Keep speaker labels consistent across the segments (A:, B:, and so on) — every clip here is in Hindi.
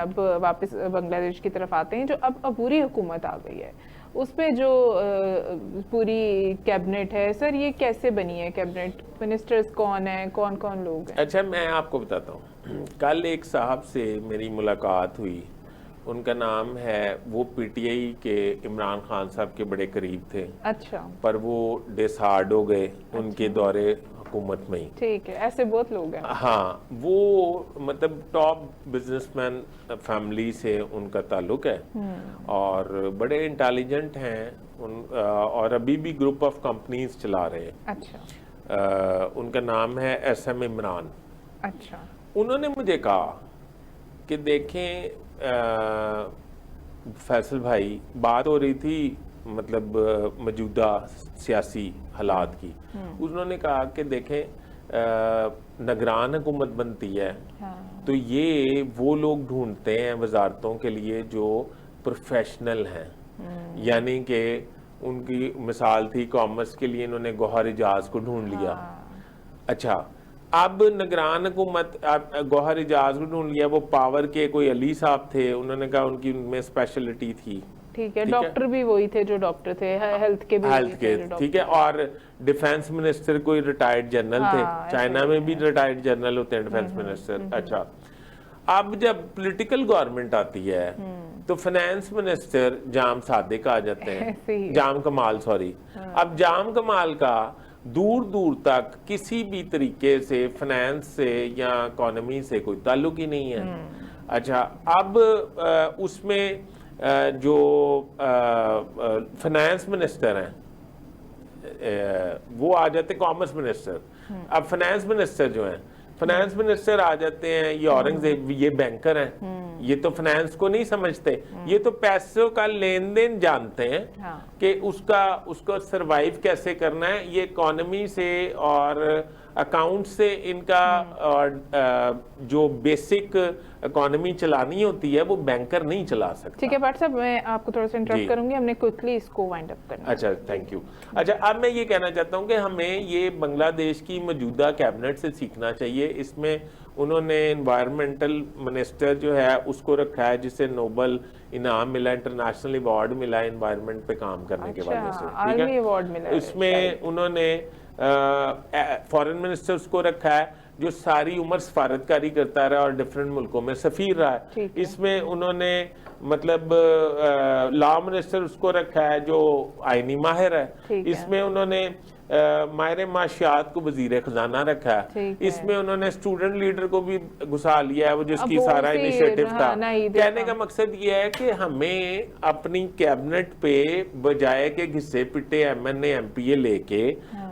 A: अब वापस बांग्लादेश की तरफ आते हैं, जो अब अबूरी हुकूमत आ गई है, उस पे जो पूरी कैबिनेट है सर, ये कैसे बनी है? कैबिनेट मिनिस्टर्स कौन है, कौन कौन लोग हैं?
B: अच्छा, मैं आपको बताता हूँ। कल एक साहब से मेरी मुलाकात हुई, उनका नाम है, वो पीटीआई के इमरान खान साहब के बड़े करीब थे।
A: अच्छा,
B: पर वो डिसहार्ड हो गए उनके
A: अच्छा,
B: दौरे हुकूमत में ही।
A: ठीक है, ऐसे बहुत लोग हैं।
B: हाँ, वो मतलब टॉप बिजनेसमैन फैमिली से उनका ताल्लुक है और बड़े इंटेलिजेंट हैं और अभी भी ग्रुप ऑफ कंपनीज चला रहे हैं।
A: अच्छा,
B: उनका नाम है एसएम इमरान।
A: अच्छा,
B: उन्होंने मुझे कहा कि देखें फैसल भाई, बात हो रही थी मतलब मौजूदा सियासी हालात की। उन्होंने कहा कि देखें निगरान हुकूमत बनती है
A: हाँ,
B: तो ये वो लोग ढूंढते हैं वजारतों के लिए जो प्रोफेशनल हैं। यानी कि उनकी मिसाल थी कॉमर्स के लिए इन्होंने गौहर इजाज को ढूंढ लिया।
A: हाँ,
B: अच्छा, अब निगरान हुकूमत गौहर इजाज को ढूंढ लिया, वो पावर के कोई अली साहब थे, उन्होंने कहा उनकी उनमें स्पेशलिटी थी।
A: ठीक है,
B: ठीक है,
A: डॉक्टर भी वही थे जो डॉक्टर थे, हेल्थ के भी वही
B: हेल्थ के,
A: थे जो
B: ठीक है,
A: डॉक्टर।
B: और डिफेंस मिनिस्टर कोई रिटायर्ड जनरल थे।
A: हाँ, ऐसे
B: चाइना
A: ही
B: में भी
A: है।
B: रिटायर्ड जनरल होते हैं डिफेंस मिनिस्टर। अच्छा, अब जब पॉलिटिकल गवर्नमेंट आती है तो फाइनेंस मिनिस्टर जाम सादिक आ जाते
A: ऐसे ही
B: हैं,
A: है।
B: जाम कमाल, सॉरी। अब जाम कमाल का दूर दूर तक किसी भी तरीके से फाइनेंस से या इकोनॉमी से कोई ताल्लुक ही नहीं है। अच्छा, अब उसमें जो फाइनेंस मिनिस्टर हैं वो आ जाते कॉमर्स मिनिस्टर। अब फाइनेंस मिनिस्टर जो हैं, फाइनेंस मिनिस्टर आ जाते हैं, ये औरंगजेब, ये बैंकर हैं, ये तो फाइनेंस को नहीं समझते, ये तो पैसों का लेन देन जानते हैं
A: हाँ,
B: कि उसको सरवाइव कैसे करना है। ये इकोनॉमी से और अकाउंट से इनका और जो बेसिक इकोनॉमी चलानी होती है वो बैंकर नहीं चला सकता।
A: ठीक है भट्ट साहब, मैं आपको थोड़ा सा
B: जी।
A: इंटरप्ट करूंगी, हमने क्विकली इसको वाइंड अप करना है।
B: अच्छा, थैंक यू। अच्छा, अब मैं ये कहना चाहता हूँ कि हमें ये बांग्लादेश की मौजूदा कैबिनेट से सीखना चाहिए। इसमें उन्होंने एनवायरमेंटल मिनिस्टर जो है उसको रखा है, जिसे नोबल इनाम मिला, इंटरनेशनल अवार्ड मिला एनवायरमेंट पे काम करने के वजह से। ठीक
A: आर्मी
B: है,
A: अवार्ड मिला है
B: उसमें
A: शायद।
B: उन्होंने फॉरेन मिनिस्टर उसको रखा है जो सारी उम्र सफारतकारी करता रहा और डिफरेंट मुल्कों में सफीर रहा है।
A: ठीक है।
B: इसमें उन्होंने मतलब लॉ मिनिस्टर उसको रखा है जो आईनी माहिर है।
A: ठीक है।
B: इसमें उन्होंने माहिर माशियात को वजीर खजाना रखा है।
A: ठीक है।
B: इसमें उन्होंने स्टूडेंट लीडर को भी घुसा लिया है, वो जिसकी
A: अब वो
B: सारा
A: उसी-
B: इनिशिएटिव
A: हाँ,
B: था।
A: नहीं,
B: कहने का मकसद ये है कि हमें अपनी कैबिनेट पे बजाय के घिसे पिटे एमएनए एमपीए लेके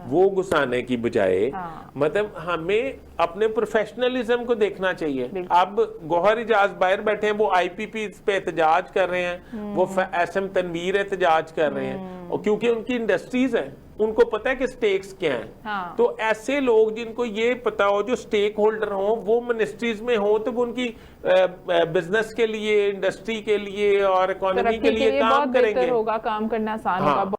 B: वो घुसाने की बजाय
A: हाँ।
B: मतलब हमें अपने प्रोफेशनलिज्म को देखना चाहिए। अब गौहर इजाज बाहर बैठे हैं, वो आईपीपी पे एहतजाज कर रहे हैं, वो एसएम तनवीर एहतजाज कर रहे हैं, और क्योंकि उनकी इंडस्ट्रीज हैं, उनको पता है कि स्टेक्स क्या हैं।
A: हाँ।
B: तो ऐसे लोग जिनको ये पता हो, जो स्टेक होल्डर हो, वो मिनिस्ट्रीज में हो, तो वो उनकी बिजनेस के लिए, इंडस्ट्री के लिए और इकोनॉमी के लिए काम
A: बहुत बेहतर
B: करेंगे।
A: होगा, काम करना आसान
B: हाँ।
A: होगा।